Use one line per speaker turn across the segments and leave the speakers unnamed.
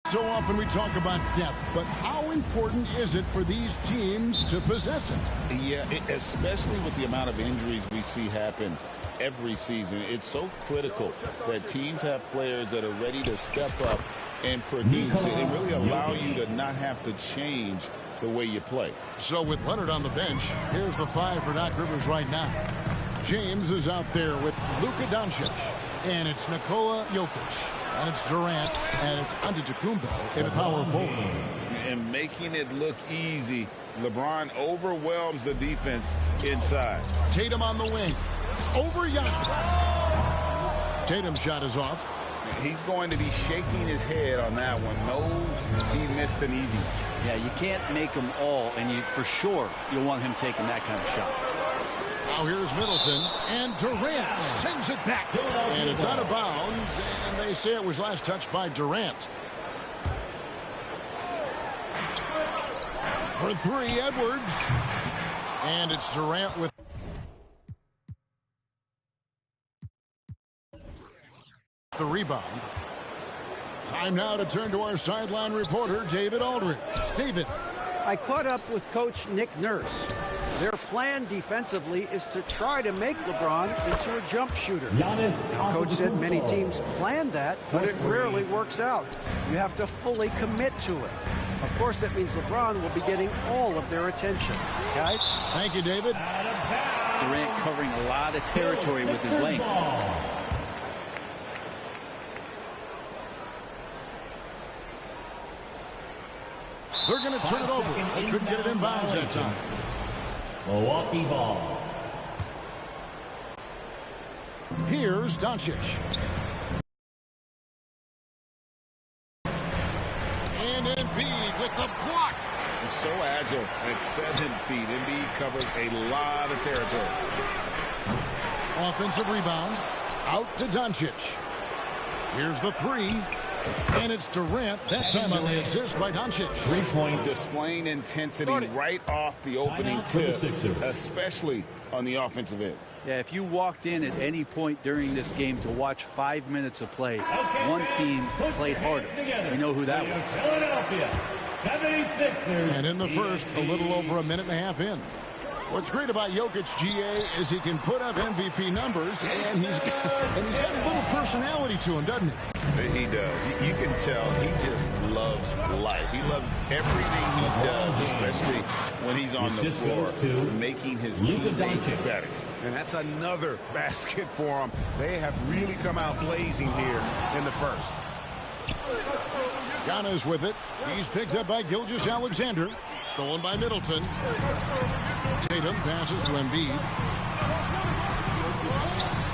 So often we talk about depth, but how important is it for these teams to possess it?
Yeah, especially with the amount of injuries we see happen every season. It's so critical that teams have players that are ready to step up and produce and really allow you to not have to change the way you play.
So with Leonard on the bench, here's the 5 for Doc Rivers right now. James is out there with Luka Doncic, and it's Nikola Jokic. And it's Durant, and it's Antetokounmpo in a power forward.
And making it look easy, LeBron overwhelms the defense inside.
Tatum on the wing. Over Giannis. Tatum's shot is off.
He's going to be shaking his head on that one. Knows he missed an easy one.
Yeah, you can't make them all, and for sure you'll want him taking that kind of shot.
Now here's Middleton, and Durant sends it back. And it's out of bounds, and they say it was last touched by Durant. For 3, Edwards. And it's Durant with the rebound. Time now to turn to our sideline reporter, David Aldridge. David.
I caught up with Coach Nick Nurse. Their plan defensively is to try to make LeBron into a jump shooter. Now, Coach said many teams plan that, but it rarely works out. You have to fully commit to it. Of course, that means LeBron will be getting all of their attention. Guys?
Thank you, David.
Durant covering a lot of territory with his length.
They're going to turn it over. They couldn't get it in bounds that time.
Milwaukee ball.
Here's Doncic. And Embiid with the block.
He's so agile at 7 feet. Embiid covers a lot of territory.
Offensive rebound. Out to Doncic. Here's the 3. And it's Durant, that time on the assist by Doncic.
3-point.
Displaying intensity right off the opening tip, especially on the offensive end.
Yeah, if you walked in at any point during this game to watch 5 minutes of play, one team played harder. We know who that was.
Philadelphia 76ers.
And in the first, a little over a minute and a half in. What's great about Jokic, GA, is he can put up MVP numbers, and he's got a little personality to him, doesn't he?
He does. You can tell he just loves life. He loves everything he does, especially when he's on the floor, making his teammates better. And that's another basket for him. They have really come out blazing here in the first.
Giannis with it. He's picked up by Gilgeous-Alexander. Stolen by Middleton. Tatum passes to Embiid.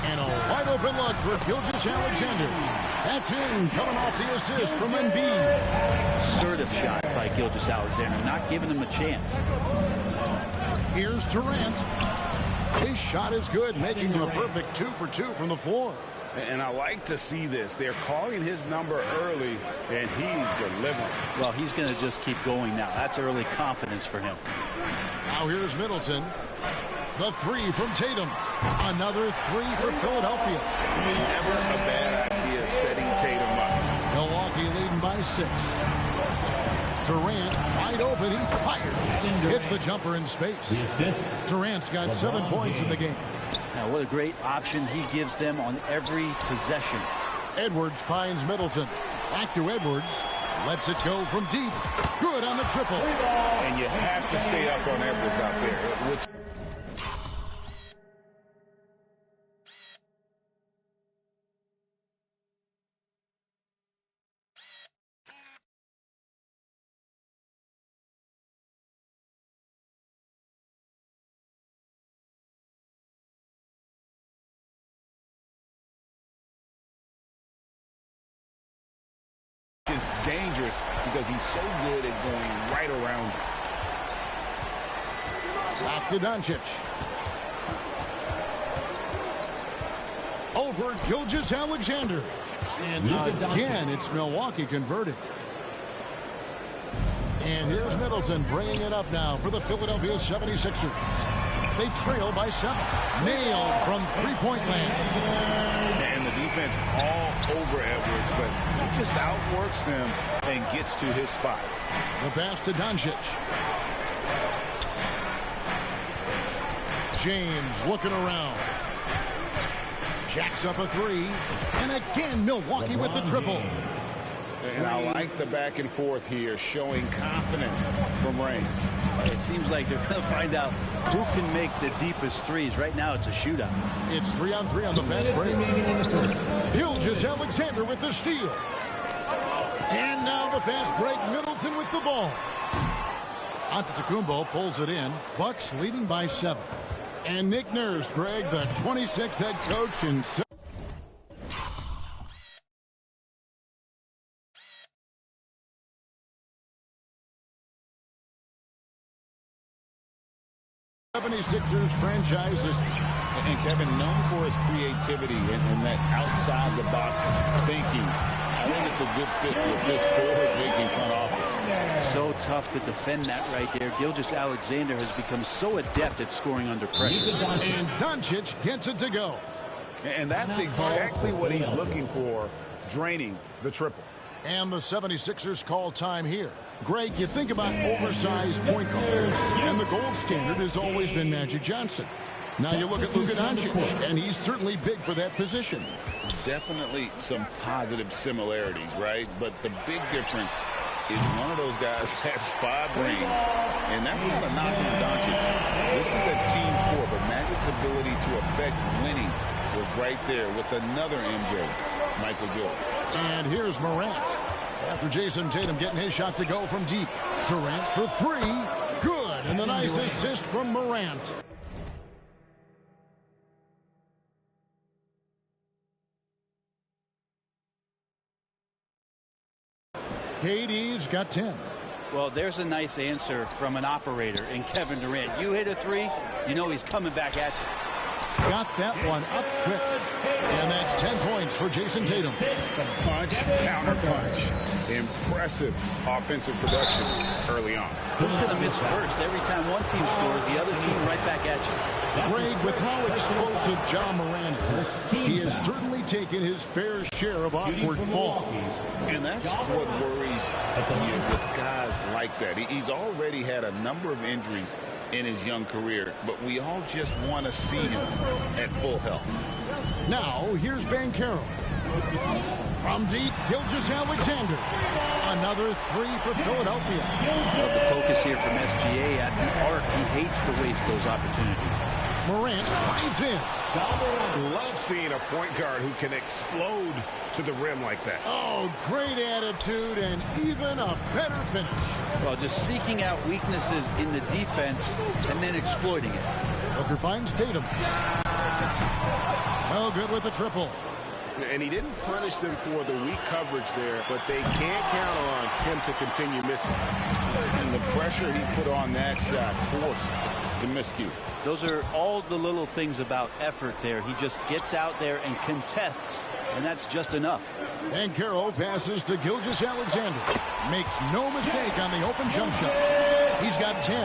And a wide open look for Gilgeous-Alexander. That's in, coming off the assist from Embiid.
Assertive shot by Gilgeous-Alexander, not giving him a chance.
Here's Durant. His shot is good, making him a perfect 2 for 2 from the floor.
And I like to see this. They're calling his number early, and he's delivering.
Well, he's going to just keep going now. That's early confidence for him.
Now here's Middleton. The 3 from Tatum. Another 3 for Philadelphia.
Never a bad idea setting Tatum up.
Milwaukee leading by 6. Durant wide open. He fires. Hits the jumper in space. Durant's got 7 points in the game.
Now, what a great option he gives them on every possession.
Edwards finds Middleton. Back to Edwards. Lets it go from deep. Good on the triple.
And you have to stay up on Edwards out there. Which is dangerous because he's so good at going right around you.
Back to Doncic. Over Gilgeous-Alexander. And again, it's Milwaukee converted. And here's Middleton bringing it up now for the Philadelphia 76ers. They trail by 7. Nailed from three-point land.
And the defense all over Edwards, but he just outworks them and gets to his spot.
The pass to Doncic. James looking around. Jacks up a three. And again, Milwaukee with the triple.
And I like the back and forth here, showing confidence from range.
It seems like they're going to find out who can make the deepest threes. Right now, it's a shootout.
It's 3-on-3 on the fast break. Gilgeous-Alexander with the steal. And now the fast break, Middleton with the ball. Antetokounmpo pulls it in. Bucks leading by 7. And Nick Nurse, Greg, the 26th head coach in 76ers franchises.
And Kevin, known for his creativity and that outside-the-box thinking, I think it's a good fit with this forward-thinking front office.
So tough to defend that right there. Gilgeous-Alexander has become so adept at scoring under pressure.
And Doncic gets it to go.
And that's exactly what he's looking for, draining the triple.
And the 76ers call time here. Greg, you think about oversized point guards, and the gold standard has always been Magic Johnson. Now you look at Luka Doncic, and he's certainly big for that position.
Definitely some positive similarities, right? But the big difference is one of those guys has 5 rings, and that's not a knock on Doncic. This is a team sport, but Magic's ability to affect winning was right there with another MJ, Michael Jordan.
And here's Morant. After Jason Tatum getting his shot to go from deep. Durant for 3. Good. And the nice assist from Morant. KD's got 10.
Well, there's a nice answer from an operator in Kevin Durant. You hit a 3, you know he's coming back at you.
Got that one up quick. And that's 10 points for Jason Tatum.
Punch, counter punch. Impressive offensive production early on.
Who's going to miss first? Every time one team scores, the other team right back at you.
Greg, with how explosive John Morant is, he has certainly taken his fair share of awkward falls.
And that's what worries you with guys like that. He's already had a number of injuries in his young career, but we all just want to see him at full health.
Now, here's Banchero. From deep, Gilgeous-Alexander. Another 3 for Philadelphia.
Well, the focus here from SGA at the arc. He hates to waste those opportunities.
Morant drives in.
Love seeing a point guard who can explode to the rim like that.
Oh, great attitude and even a better finish.
Well, just seeking out weaknesses in the defense and then exploiting it.
Booker finds Tatum. Oh, good with the triple.
And he didn't punish them for the weak coverage there, but they can't count on him to continue missing. And the pressure he put on that shot forced the miscue.
Those are all the little things about effort there. He just gets out there and contests, and that's just enough.
Banchero passes to Gilgeous-Alexander. Makes no mistake on the open jump shot. He's got 10.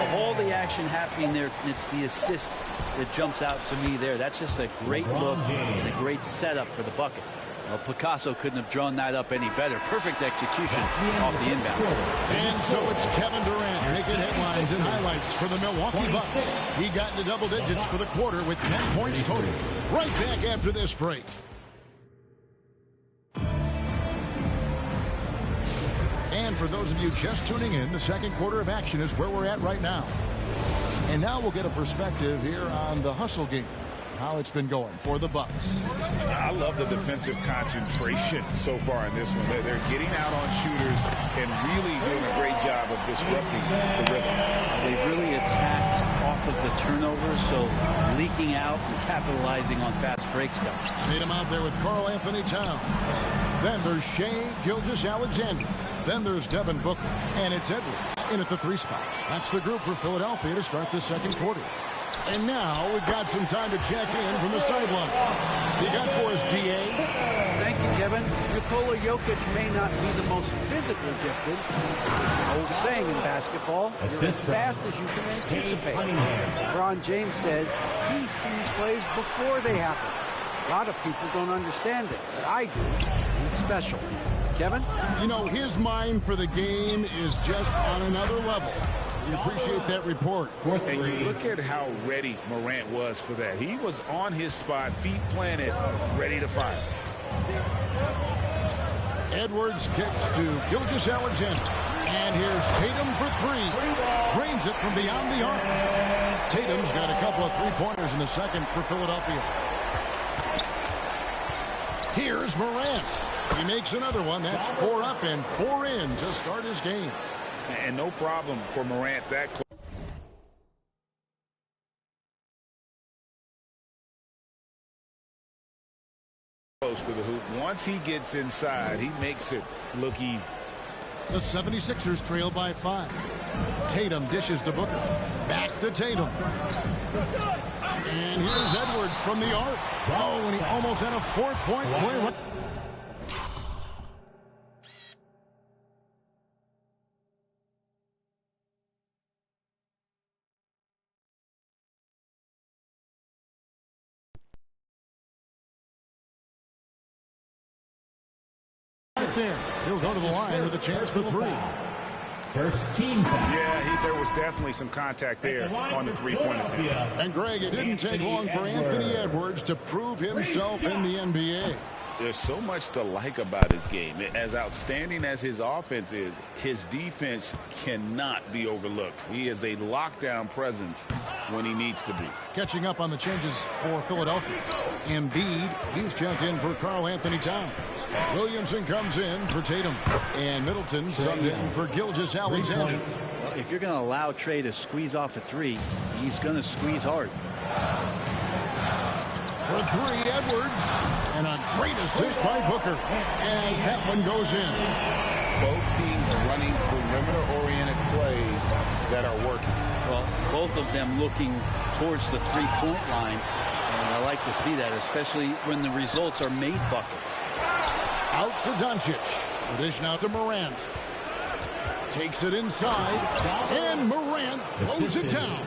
Of all the action happening there, it's the assist that jumps out to me there. That's just a great look and a great setup for the bucket. Well, Picasso couldn't have drawn that up any better. Perfect execution off the inbound.
And so it's Kevin Durant making headlines and highlights for the Milwaukee Bucks. He got into double digits for the quarter with 10 points total. Right back after this break. And for those of you just tuning in, the second quarter of action is where we're at right now. And now we'll get a perspective here on the hustle game, how it's been going for the Bucks.
I love the defensive concentration so far in this one. They're getting out on shooters and really doing a great job of disrupting the rhythm.
They've really attacked off of the turnovers, so leaking out and capitalizing on fast break stuff.
Tatum out there with Karl Anthony Towns. Then there's Shai Gilgeous-Alexander. Then there's Devin Booker. And it's Edwards in at the 3 spot. That's the group for Philadelphia to start the second quarter. And now we've got some time to check in from the sideline. You got for us, DA?
Thank you, Kevin. Nikola Jokic may not be the most physically gifted. Old saying in basketball, you're as fast as you can anticipate. LeBron James says he sees plays before they happen. A lot of people don't understand it, but I do. He's special. Kevin?
You know, his mind for the game is just on another level. We appreciate that report.
And you look at how ready Morant was for that. He was on his spot, feet planted, ready to fire.
Edwards kicks to Gilgeous-Alexander. And here's Tatum for three. Drains it from beyond the arc. Tatum's got a couple of three-pointers in the second for Philadelphia. Here's Morant. He makes another one. That's 4 up and 4 in to start his game.
And no problem for Morant that close to the hoop. Once he gets inside, he makes it look easy.
The 76ers trail by 5. Tatum dishes to Booker. Back to Tatum. And here's Edwards from the arc. Oh, and he almost had a 4-point play. There. He'll go to the line with a chance for 3.
First team foul.
Yeah, there was definitely some contact there on the three-point attempt.
And Greg, it didn't take long for Anthony Edwards to prove himself in the NBA.
There's so much to like about his game. As outstanding as his offense is, his defense cannot be overlooked. He is a lockdown presence when he needs to be.
Catching up on the changes for Philadelphia. Embiid, he's checked in for Karl Anthony Towns. Williamson comes in for Tatum. And Middleton subbed in for Gilgeous-Alexander.
Well, if you're going to allow Trey to squeeze off a 3, he's going to squeeze hard.
For 3, Edwards. And a great assist by Booker as that one goes in.
Both teams running perimeter-oriented plays that are working.
Well, both of them looking towards the three-point line. And I like to see that, especially when the results are made buckets.
Out to Doncic. The dish now to Morant. Takes it inside. And Morant throws it down.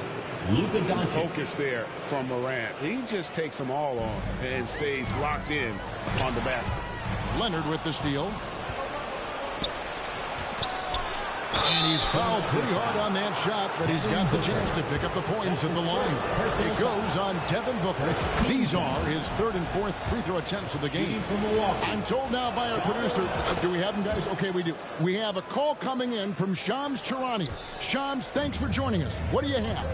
Focus there from Morant. He just takes them all on and stays locked in on the basket.
Leonard with the steal. And he's fouled pretty hard on that shot, but he's got the chance to pick up the points at the line. It goes on Devin Booker. These are his 3rd and 4th free throw attempts of the game. I'm told now by our producer, do we have them, guys? Okay, we do. We have a call coming in from Shams Charania. Shams, thanks for joining us. What do you have?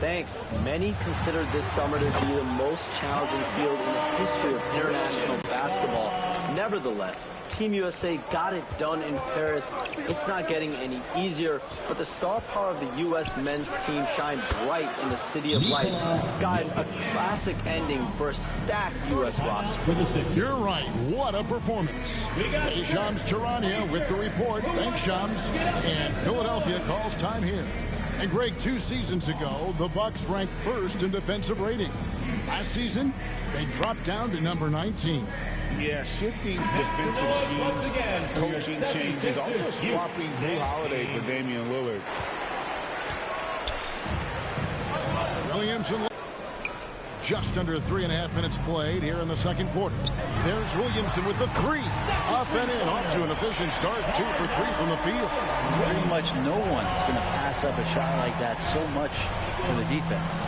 Thanks. Many consider this summer to be the most challenging field in the history of international basketball. Nevertheless, Team USA got it done in Paris. It's not getting any easier, but the star power of the U.S. men's team shined bright in the City of Lights. Guys, a classic ending for a stacked U.S. roster.
You're right. What a performance. Hey, Shams Charania with the report. Thanks, Shams. And Philadelphia calls time here. And Greg, 2 seasons ago, the Bucks ranked 1st in defensive rating. Last season, they dropped down to number 19.
Yeah, shifting defensive schemes, coaching changes, also swapping Drew Holiday for Damian Lillard.
Williamson just under 3.5 minutes played here in the second quarter. There's Williamson with the 3. Up and in, off to an efficient start. 2 for 3 from the field.
Pretty much no one is going to pass up a shot like that so much for the defense.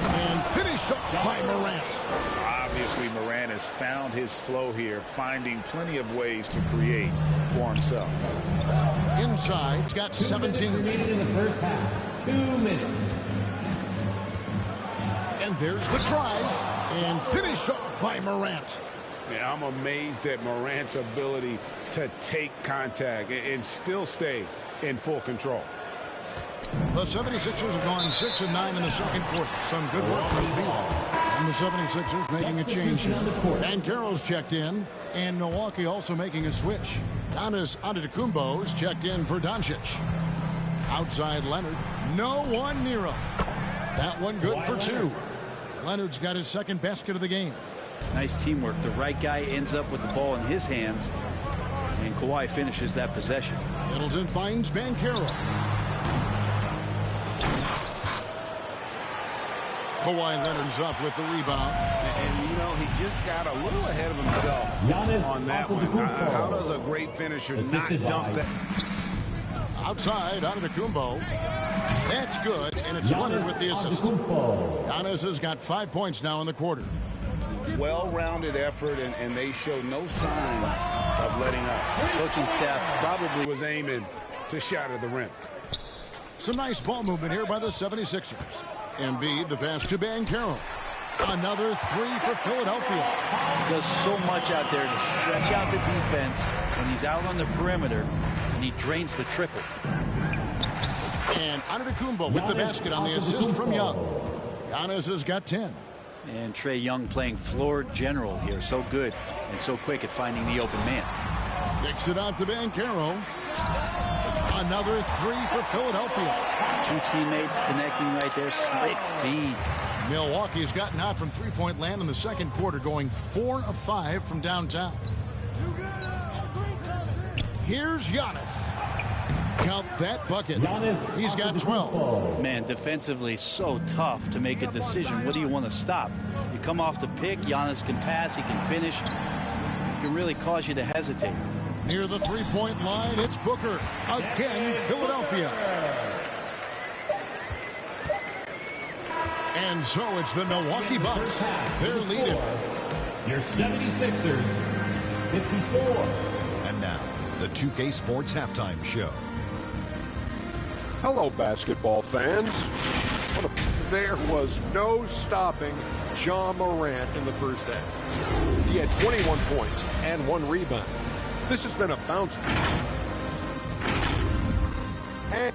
And finished up by Morant.
Obviously, Morant has found his flow here, finding plenty of ways to create for himself.
Inside, he's got 17.
Remaining in the first half. 2 minutes.
And there's the drive. And finished up by Morant.
Yeah, I'm amazed at Morant's ability to take contact and still stay in full control.
The 76ers have gone 6 of 9 in the second quarter. Some good work from the field. And the 76ers making a change here. Banchero's checked in. And Milwaukee also making a switch. Giannis Antetokounmpo's checked in for Doncic. Outside Leonard. No one near him. That one good for 2. Leonard's got his second basket of the game.
Nice teamwork. The right guy ends up with the ball in his hands. And Kawhi finishes that possession.
Middleton finds Banchero. Kawhi Leonard's up with the rebound.
And you know, he just got a little ahead of himself on that one. How does a great finisher not dump that?
Outside, Antetokounmpo. That's good, and it's Leonard with the assist. Giannis has got 5 points now in the quarter.
Well-rounded effort, and they show no signs of letting up.
Coaching staff probably
was aiming to shatter the rim.
Some nice ball movement here by the 76ers. Embiid, the pass to Banchero. Another three for Philadelphia.
He does so much out there to stretch out the defense when he's out on the perimeter, and he drains the triple.
And Antetokounmpo with the basket on the assist from Young. Giannis has got 10.
And Trae Young playing floor general here. So good and so quick at finding the open man.
Kicks it out to Banchero. Another three for Philadelphia.
Two teammates connecting right there. Slick feed.
Milwaukee's gotten hot from three-point land in the second quarter, going 4 of 5 from downtown. Here's Giannis. Count that bucket. He's got 12.
Man, defensively so tough to make a decision. What do you want to stop? You come off the pick, Giannis can pass, he can finish. It can really cause you to hesitate.
Near the three-point line, it's Booker. Again, Philadelphia. And so it's the Milwaukee Bucks. They're leading.
Your 76ers, 54.
And now, the 2K Sports Halftime Show.
Hello, basketball fans. There was no stopping Ja Morant in the first half. He had 21 points and 1 rebound. This has been a bounce back. And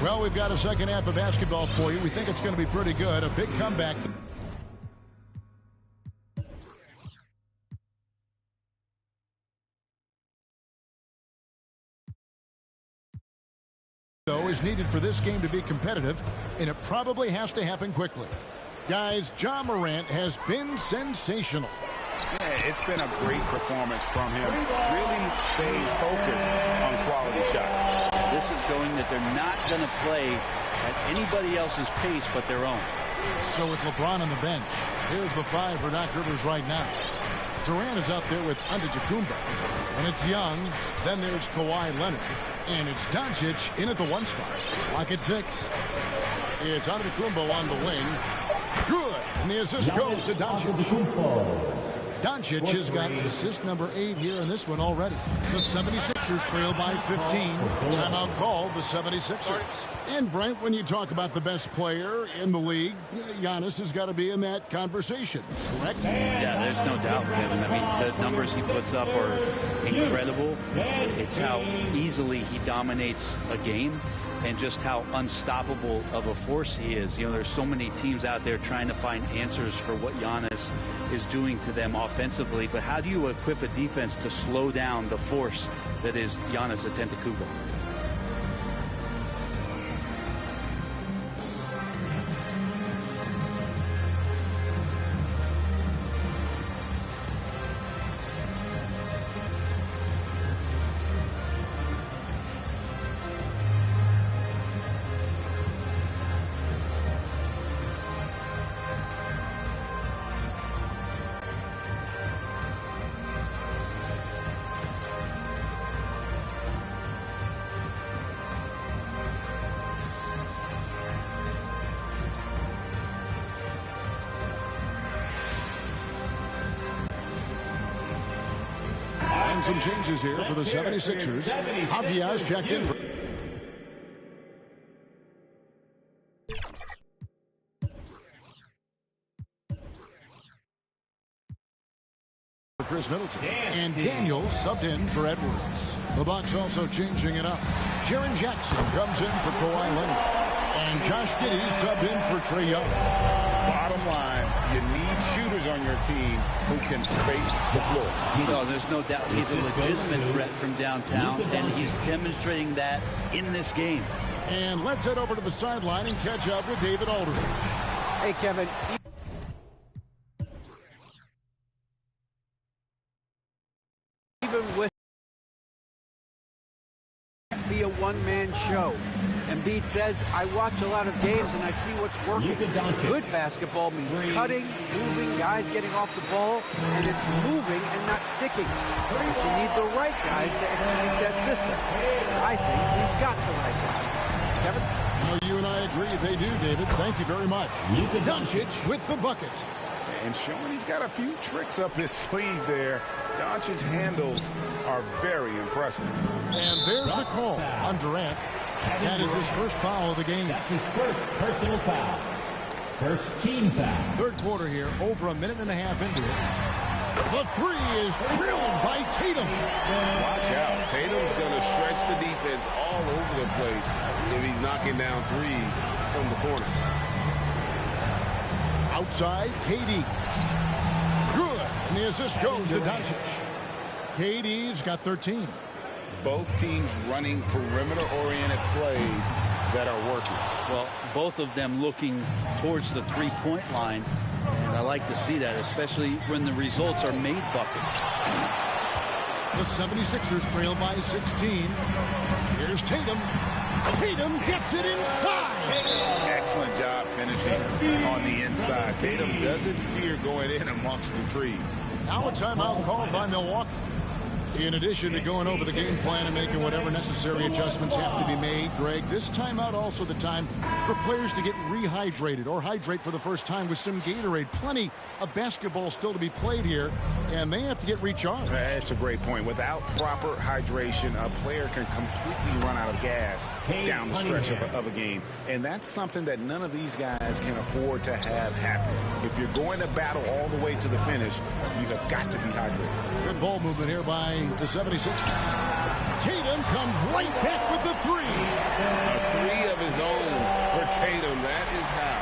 well, we've got a second half of basketball for you. We think it's going to be pretty good. A big comeback. Though is needed for this game to be competitive, and it probably has to happen quickly. Guys, Ja Morant has been sensational.
Yeah, it's been a great performance from him. Really staying focused on quality shots.
This is showing that they're not going to play at anybody else's pace but their own.
So with LeBron on the bench, here's the 5 for Doc Rivers right now. Durant is out there with Antetokounmpo. And it's Young. Then there's Kawhi Leonard. And it's Doncic in at the 1 spot. Lock at 6. It's Antetokounmpo on the wing. Good. And the assist goes to Doncic. Doncic has got assist number 8 here in this one already. The 76ers trail by 15. Timeout called the 76ers. And Brent, when you talk about the best player in the league, Giannis has got to be in that conversation, correct?
Yeah, there's no doubt, Kevin. I mean, the numbers he puts up are incredible. It's how easily he dominates a game and just how unstoppable of a force he is. You know, there's so many teams out there trying to find answers for what Giannis is doing to them offensively, but how do you equip a defense to slow down the force that is Giannis Antetokounmpo?
And some changes here for the 76ers. Abdias checked in for Chris Middleton. And Daniel subbed in for Edwards. The Bucks also changing it up. Jaren Jackson comes in for Kawhi Leonard. And Josh Giddey subbed in for Trae Young.
Bottom line, you need shooters on your team who can space the floor.
No, there's no doubt he's a legitimate threat from downtown, and he's demonstrating that in this game.
And let's head over to the sideline and catch up with David Aldridge.
Hey, Kevin. one-man show. Embiid says, I watch a lot of games and I see what's working. Good basketball means cutting, moving, guys getting off the ball, and it's moving and not sticking. But you need the right guys to execute that system. I think we've got the right guys. Kevin?
Well, you and I agree they do, David. Thank you very much. Doncic with the bucket.
And showing he's got a few tricks up his sleeve there. Doncic's handles are very impressive.
And there's the call on Durant. That is his first foul of the game.
That's his first personal foul. First team foul.
Third quarter here, over a minute and a half into it. The three is drilled by Tatum.
Watch out. Tatum's going to stretch the defense all over the place if he's knocking down threes from the corner.
Outside, KD. Good. And the assist goes to Doncic. KD's got 13.
Both teams running perimeter-oriented plays that are working.
Well, both of them looking towards the three-point line. And I like to see that, especially when the results are made buckets.
The 76ers trail by 16. Here's Tatum. Tatum gets it inside.
Excellent job finishing on the inside. Tatum doesn't fear going in amongst the trees.
Now a timeout called by Milwaukee. In addition to going over the game plan and making whatever necessary adjustments have to be made, Greg, this timeout also the time for players to get rehydrated or hydrate for the first time with some Gatorade. Plenty of basketball still to be played here, and they have to get recharged.
That's a great point. Without proper hydration, a player can completely run out of gas down the stretch of a game. And that's something that none of these guys can afford to have happen. If you're going to battle all the way to the finish, you have got to be hydrated.
Good ball movement here by the 76ers. Tatum comes right back with the three.
A three of his own for Tatum. That is how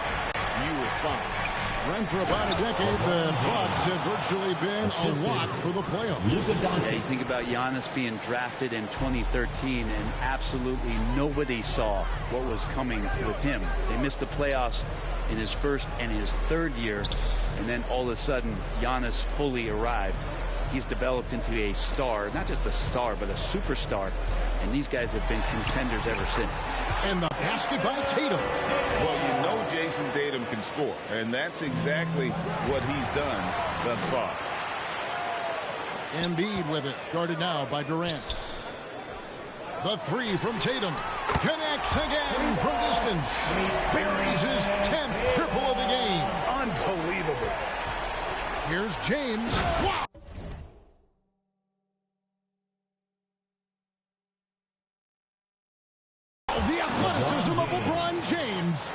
you respond.
Run for about a decade, the Bucks have virtually been a lock for the playoffs.
Yeah, you think about Giannis being drafted in 2013, and absolutely nobody saw what was coming with him. They missed the playoffs in his first and his third year, and then all of a sudden, Giannis fully arrived. He's developed into a star, not just a star, but a superstar. And these guys have been contenders ever since.
And the basket by Tatum.
Well, you know Jason Tatum can score, and that's exactly what he's done thus far.
Embiid with it, guarded now by Durant. The three from Tatum. Connects again from distance. Buries his 10th triple of the game.
Unbelievable.
Here's James. Wow. The athleticism of LeBron James.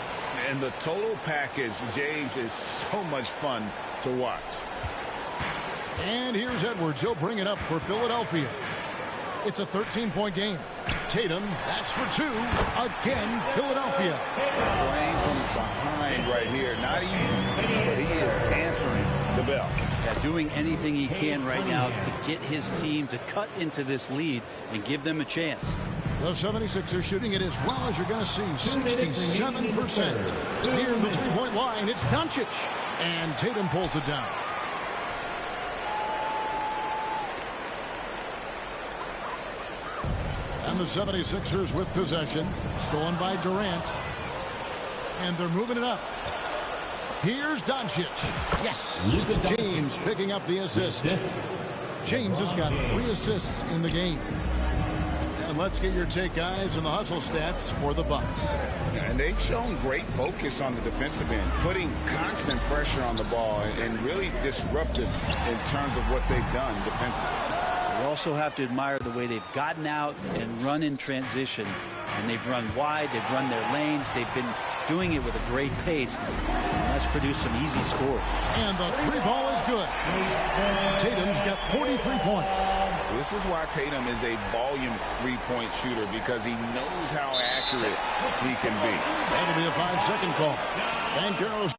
And the total package, James, is so much fun to watch.
And here's Edwards. He'll bring it up for Philadelphia. It's a 13-point game. Tatum, that's for two. Again, Philadelphia.
Playing from behind right here. Not easy, but he is answering the bell.
Yeah, doing anything he can right now to get his team to cut into this lead and give them a chance.
The 76ers shooting it as well as you're going to see. 67%. Near the three-point line, it's Doncic. And Tatum pulls it down. And the 76ers with possession. Stolen by Durant. And they're moving it up. Here's Doncic. Yes, it's James picking up the assist. James has got 3 assists in the game. And let's get your take, guys, on the hustle stats for the Bucks.
And they've shown great focus on the defensive end, putting constant pressure on the ball and really disruptive in terms of what they've done defensively.
You also have to admire the way they've gotten out and run in transition. And they've run wide, they've run their lanes, they've been doing it with a great pace. And that's produced some easy scores.
And the three ball is good. Tatum's got 43 points.
This is why Tatum is a volume three-point shooter, because he knows how accurate he can be.
That'll be a 5-second call. Banchero's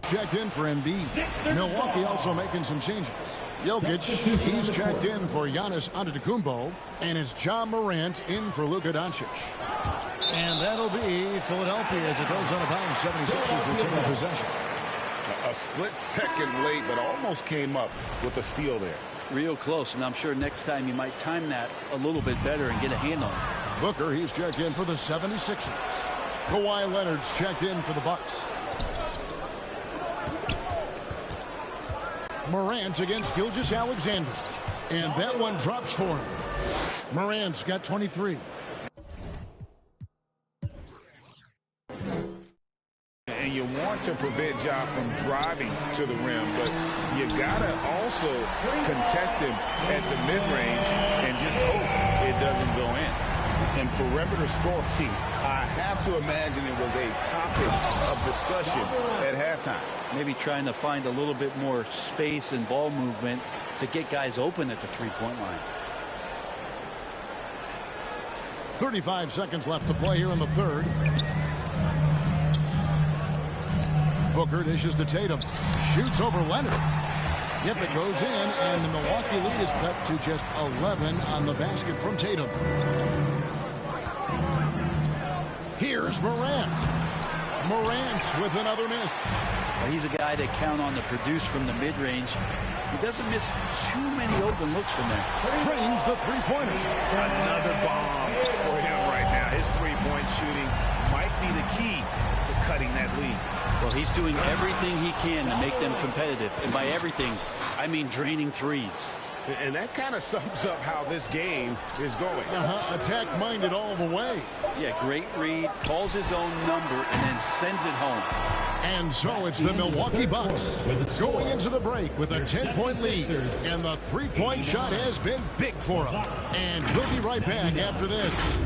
checked in for Embiid. Milwaukee also making some changes. Jokic, he's checked in for Giannis Antetokounmpo, and it's John Morant in for Luka Doncic. And that'll be Philadelphia as it goes on a bounce. 76ers retain possession.
A split second late, but almost came up with a steal there.
Real close, and I'm sure next time you might time that a little bit better and get a hand on it.
Booker, he's checked in for the 76ers. Kawhi Leonard's checked in for the Bucks. Morant against Gilgeous-Alexander. And that one drops for him. Morant's got 23.
And you want to prevent Ja from driving to the rim, but you gotta also contest him at the mid-range and just hope it doesn't go in. And perimeter scoring, I have to imagine it was a topic of discussion at halftime.
Maybe trying to find a little bit more space and ball movement to get guys open at the three-point line.
35 seconds left to play here in the third. Booker dishes to Tatum. Shoots over Leonard. Yep, it goes in, and the Milwaukee lead is cut to just 11 on the basket from Tatum. Here's Morant. Morant with another miss.
Well, he's a guy they count on to produce from the mid-range. He doesn't miss too many open looks from there.
Drains the three-pointer.
Another bomb for him right now. His three-point shooting might be the key to cutting that lead.
Well, he's doing everything he can to make them competitive. And by everything, I mean draining threes.
And that kind of sums up how this game is going.
Attack-minded all the way.
Yeah, great read, calls his own number, and then sends it home.
And so it's the Milwaukee Bucks going into the break with a 10-point lead. And the three-point shot has been big for them. And we'll be right back after this.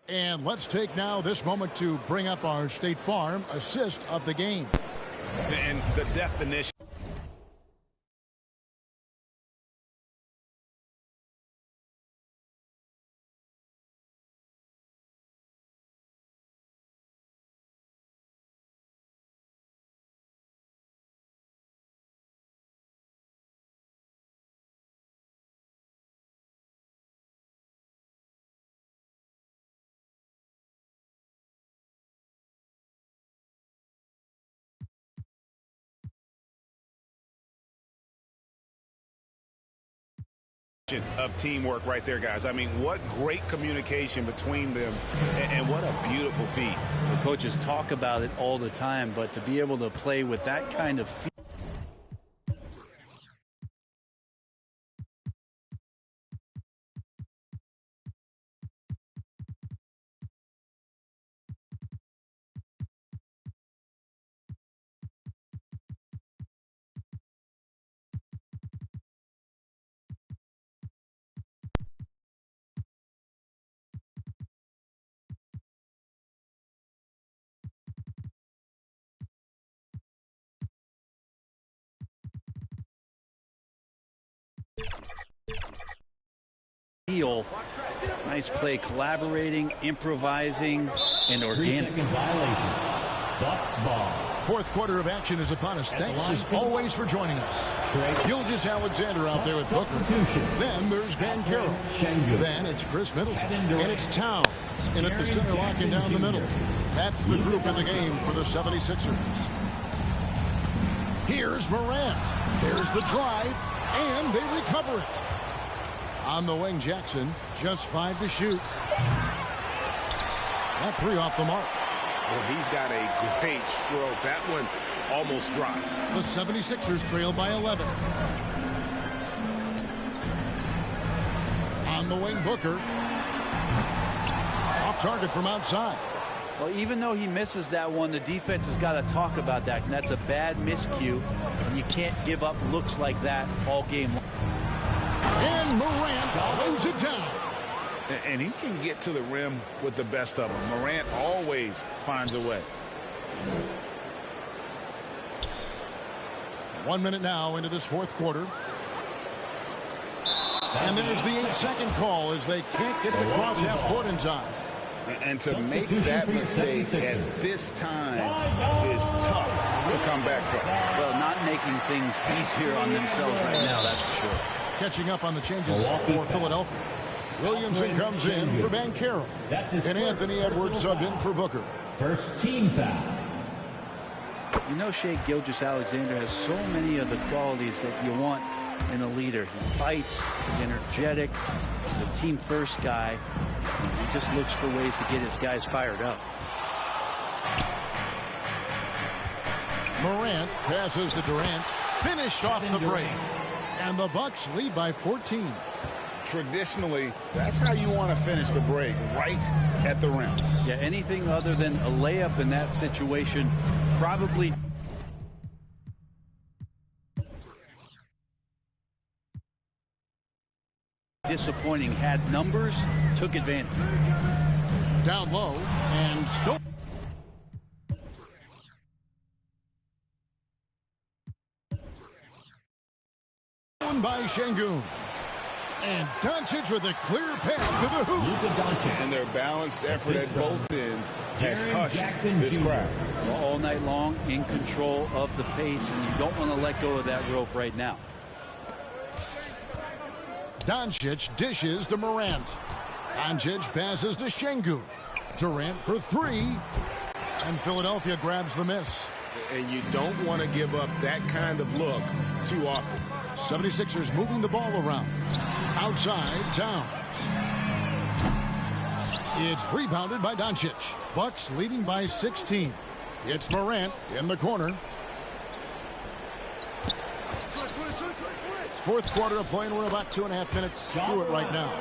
And let's take now this moment to bring up our State Farm assist of the game.
And the definition. Of teamwork right there, guys. I mean, what great communication between them, and what a beautiful feat.
The coaches talk about it all the time, but to be able to play with that kind of feat. Nice play, collaborating, improvising, and organic.
Fourth quarter of action is upon us. Thanks as always for joining us. Gilgeous-Alexander out there with Booker. Then there's Ben Carroll. Then it's Chris Middleton. And it's Towns. And at the center, locking down the middle. That's the group in the game for the 76ers. Here's Morant. There's the drive. And they recover it. On the wing, Jackson, just 5 to shoot. That 3 off the mark.
Well, he's got a great stroke. That one almost dropped.
The 76ers trail by 11. On the wing, Booker. Off target from outside.
Well, even though he misses that one, the defense has got to talk about that, and that's a bad miscue. And you can't give up looks like that all game long.
And Morant throws it down.
And he can get to the rim with the best of them. Morant always finds a way.
1 minute now into this fourth quarter. And there's the 8-second call as they can't get the cross half court in time.
And to make that mistake at this time is tough to come back from.
Well, not making things easier on themselves right now, that's for sure.
Catching up on the changes for Philadelphia. Williamson comes in for Banchero. And Anthony Edwards subbed in for Booker.
First team foul.
You know, Shea Gilgeous-Alexander has so many of the qualities that you want in a leader. He fights, he's energetic, he's a team-first guy. He just looks for ways to get his guys fired up.
Morant passes to Durant. Finished off the break. And the Bucks lead by 14.
Traditionally, that's how you want to finish the break, right at the rim.
Yeah, anything other than a layup in that situation probably disappointing. Had numbers, took advantage.
Down low and stolen by Şengün. And Doncic with a clear path to the hoop.
And their balanced effort at both ends has hushed this crowd.
Well, all night long, in control of the pace, and you don't want to let go of that rope right now.
Doncic dishes to Morant. Doncic passes to Şengün. Durant for three. And Philadelphia grabs the miss.
And you don't want to give up that kind of look too often.
76ers moving the ball around. Outside, Towns. It's rebounded by Doncic. Bucks leading by 16. It's Morant in the corner. Fourth quarter of play, and we're about 2.5 minutes through it right now.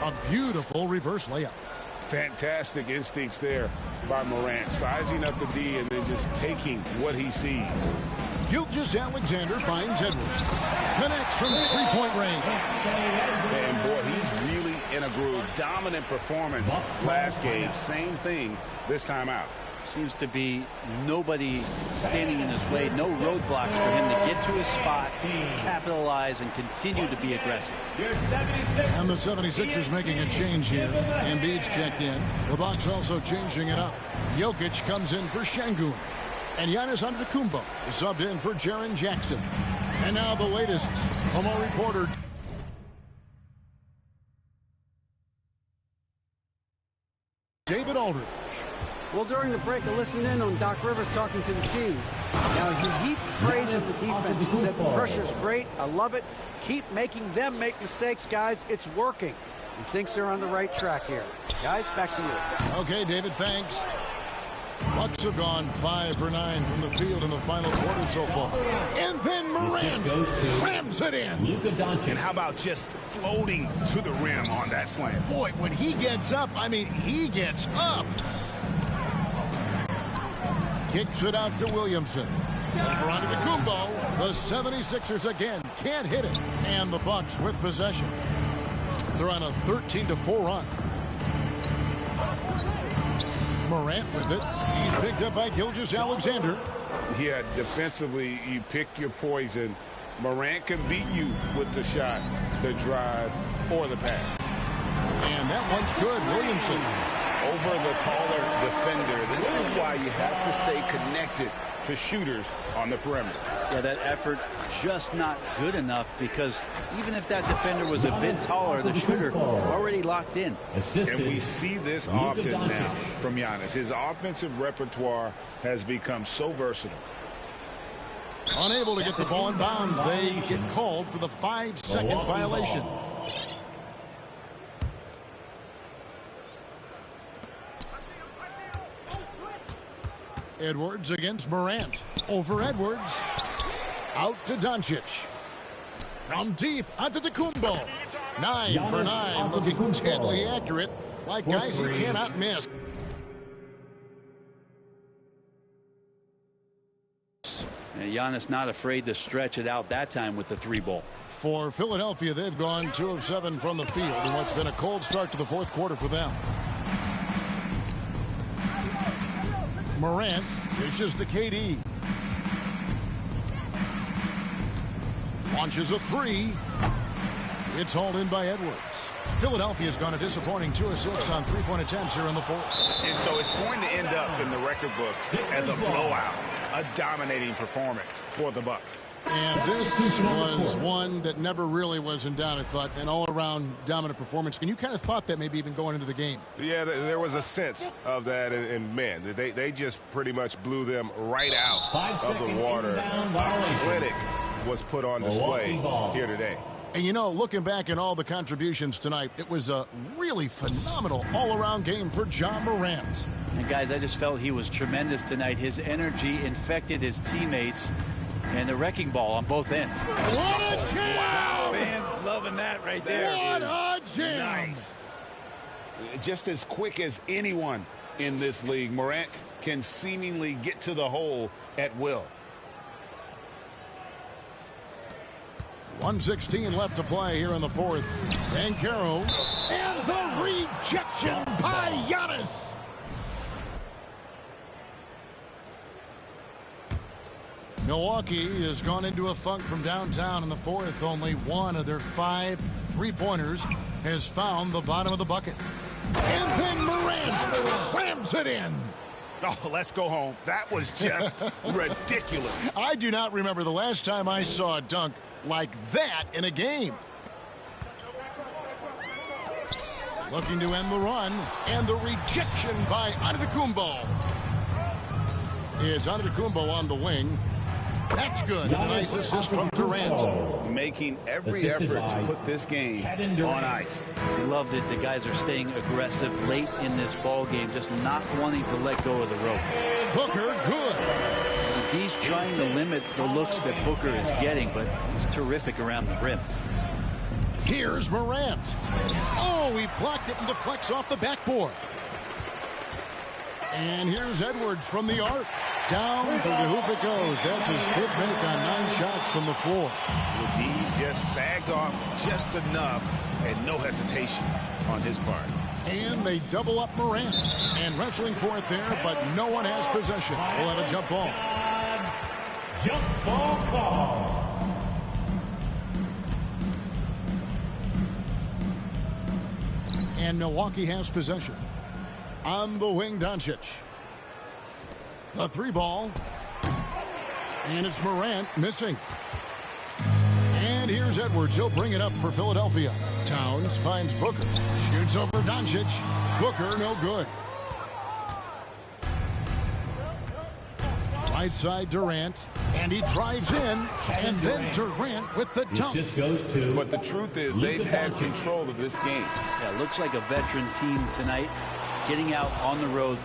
A beautiful reverse layup.
Fantastic instincts there by Morant, sizing up the D and then just taking what he sees.
Gilgeous-Alexander finds Edwards. Connects from three-point range.
And boy, he's really in a groove. Dominant performance last game. Same thing this time out.
Seems to be nobody standing in his way. No roadblocks for him to get to his spot, capitalize, and continue to be aggressive.
And the 76ers making a change here. Embiid's checked in. The Bucks also changing it up. Jokic comes in for Şengün. And Giannis Antetokounmpo is subbed in for Jaren Jackson. And now the latest. Homo reporter David Aldridge.
Well, during the break, I listened in on Doc Rivers talking to the team. Now, he heaped praise of the defense. He said, the pressure's great. I love it. Keep making them make mistakes, guys. It's working. He thinks they're on the right track here. Guys, back to you.
Okay, David, thanks. Bucks have gone 5 for 9 from the field in the final quarter so far. And then Morant rams it in.
And how about just floating to the rim on that slam?
Boy, when he gets up, I mean, he gets up. Kicks it out to Williamson. Over onto Antetokounmpo. The 76ers again can't hit it. And the Bucks with possession. They're on a 13-4 run. Morant with it. He's picked up by Gilgeous-Alexander.
Yeah, defensively, you pick your poison. Morant can beat you with the shot, the drive, or the pass.
And that one's good. Williamson.
Over the taller defender. This is why you have to stay connected to shooters on the perimeter.
Yeah, that effort just not good enough, because even if that defender was a bit taller, the shooter already locked in.
And we see this often now from Giannis. His offensive repertoire has become so versatile.
Unable to get the ball in bounds, they get called for the 5-second violation. Edwards against Morant. Over Edwards. Out to Doncic. From deep, Antetokounmpo. 9 for 9. Looking deadly accurate. Like guys he cannot miss.
And Giannis not afraid to stretch it out that time with the 3-ball.
For Philadelphia, they've gone 2 of 7 from the field in what's been a cold start to the fourth quarter for them. Morant dishes to KD. Launches a 3. It's hauled in by Edwards. Philadelphia's gone a disappointing 2 of 6 on three-point attempts here in the fourth.
And so it's going to end up in the record books as a blowout, a dominating performance for the Bucks.
And this was one that never really was in doubt, I thought, an all-around dominant performance. And you kind of thought that maybe even going into the game.
Yeah, there was a sense of that, and man, they just pretty much blew them right out of the water. Clinic was put on display here today.
And, you know, looking back at all the contributions tonight, it was a really phenomenal all-around game for John Morant.
And, guys, I just felt he was tremendous tonight. His energy infected his teammates. And the wrecking ball on both ends.
What a jam!
Wow, fans loving that right there.
What a jam!
Nice. Just as quick as anyone in this league, Morant can seemingly get to the hole at will.
1:16 left to play here in the fourth. Banchero. And the rejection by Giannis. Milwaukee has gone into a funk from downtown in the fourth. Only one of their 5 three-pointers has found the bottom of the bucket. And then Morant slams it in.
Oh, let's go home. That was just ridiculous.
I do not remember the last time I saw a dunk like that in a game. Looking to end the run, and the rejection by Antetokounmpo. It's Antetokounmpo on the wing. That's good. A nice assist from Durant.
Making every effort to put this game on ice.
Love that the guys are staying aggressive late in this ball game, just not wanting to let go of the rope.
Booker, good.
He's trying to limit the looks that Booker is getting, but he's terrific around the rim.
Here's Morant. Oh, he blocked it and deflects off the backboard. And here's Edwards from the arc. Down to the hoop it goes. That's his 5th make on 9 shots from the floor.
He just sagged off just enough and no hesitation on his part.
And they double up Morant. And wrestling for it there, but no one has possession. We'll have a jump ball.
Jump ball call.
And Milwaukee has possession. On the wing, Doncic. The 3-ball. And it's Morant missing. And here's Edwards. He'll bring it up for Philadelphia. Towns finds Booker. Shoots over Doncic. Booker, no good. Right side, Durant. And he drives in. And then Durant with the dunk.
But the truth is, they've had control of this game.
Yeah, looks like a veteran team tonight. Getting out on the road,